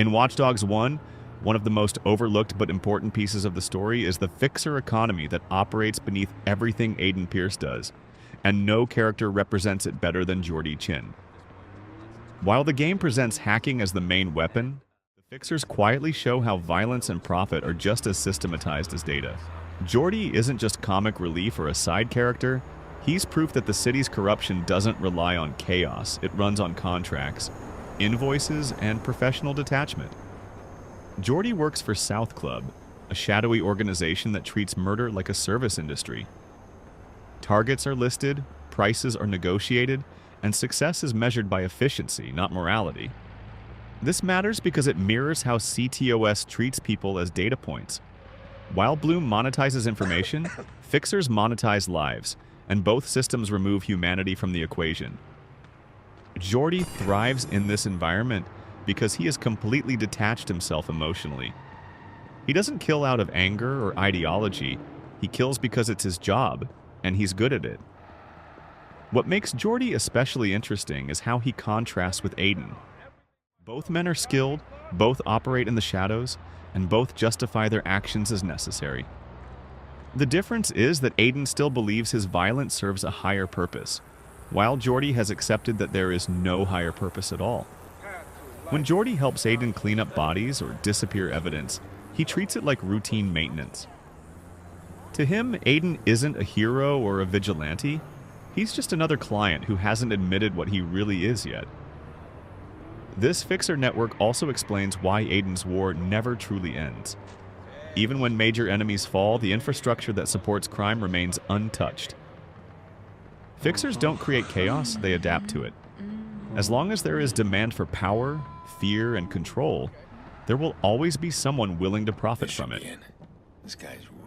In Watch Dogs 1, one of the most overlooked but important pieces of the story is the fixer economy that operates beneath everything Aiden Pierce does, and no character represents it better than Jordi Chin. While the game presents hacking as the main weapon, the fixers quietly show how violence and profit are just as systematized as data. Jordi isn't just comic relief or a side character, he's proof that the city's corruption doesn't rely on chaos, it runs on contracts, invoices, and professional detachment. Jordi works for South Club, a shadowy organization that treats murder like a service industry. Targets are listed, prices are negotiated, and success is measured by efficiency, not morality. This matters because it mirrors how CTOS treats people as data points. While Bloom monetizes information, fixers monetize lives, and both systems remove humanity from the equation. Jordi thrives in this environment because he has completely detached himself emotionally. He doesn't kill out of anger or ideology, he kills because it's his job, and he's good at it. What makes Jordi especially interesting is how he contrasts with Aiden. Both men are skilled, both operate in the shadows, and both justify their actions as necessary. The difference is that Aiden still believes his violence serves a higher purpose, while Jordi has accepted that there is no higher purpose at all. When Jordi helps Aiden clean up bodies or disappear evidence, he treats it like routine maintenance. To him, Aiden isn't a hero or a vigilante, he's just another client who hasn't admitted what he really is yet. This fixer network also explains why Aiden's war never truly ends. Even when major enemies fall, the infrastructure that supports crime remains untouched. Fixers don't create chaos, they adapt to it. As long as there is demand for power, fear, and control, there will always be someone willing to profit from it.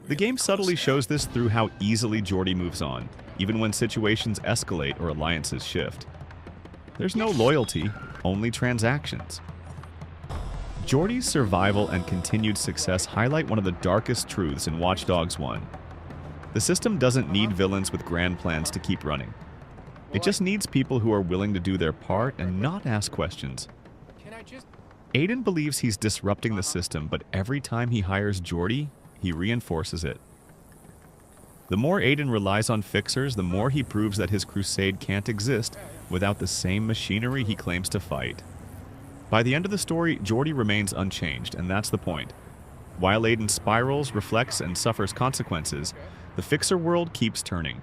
The game subtly shows this through how easily Jordi moves on, even when situations escalate or alliances shift. There's no loyalty, only transactions. Jordi's survival and continued success highlight one of the darkest truths in Watch Dogs 1. The system doesn't need villains with grand plans to keep running. It just needs people who are willing to do their part and not ask questions. Aiden believes he's disrupting the system, but every time he hires Jordi, he reinforces it. The more Aiden relies on fixers, the more he proves that his crusade can't exist without the same machinery he claims to fight. By the end of the story, Jordi remains unchanged, and that's the point. While Aiden spirals, reflects, and suffers consequences, the fixer world keeps turning.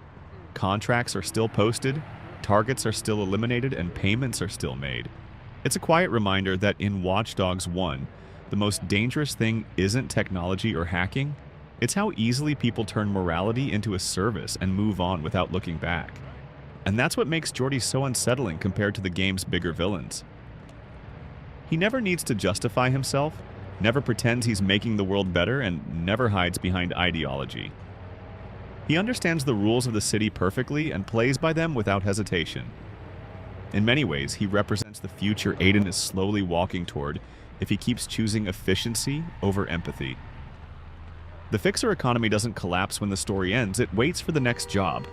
Contracts are still posted, targets are still eliminated, and payments are still made. It's a quiet reminder that in Watch Dogs 1, the most dangerous thing isn't technology or hacking, it's how easily people turn morality into a service and move on without looking back. And that's what makes Jordi so unsettling compared to the game's bigger villains. He never needs to justify himself, never pretends he's making the world better, and never hides behind ideology. He understands the rules of the city perfectly and plays by them without hesitation. In many ways, he represents the future Aiden is slowly walking toward if he keeps choosing efficiency over empathy. The fixer economy doesn't collapse when the story ends, it waits for the next job,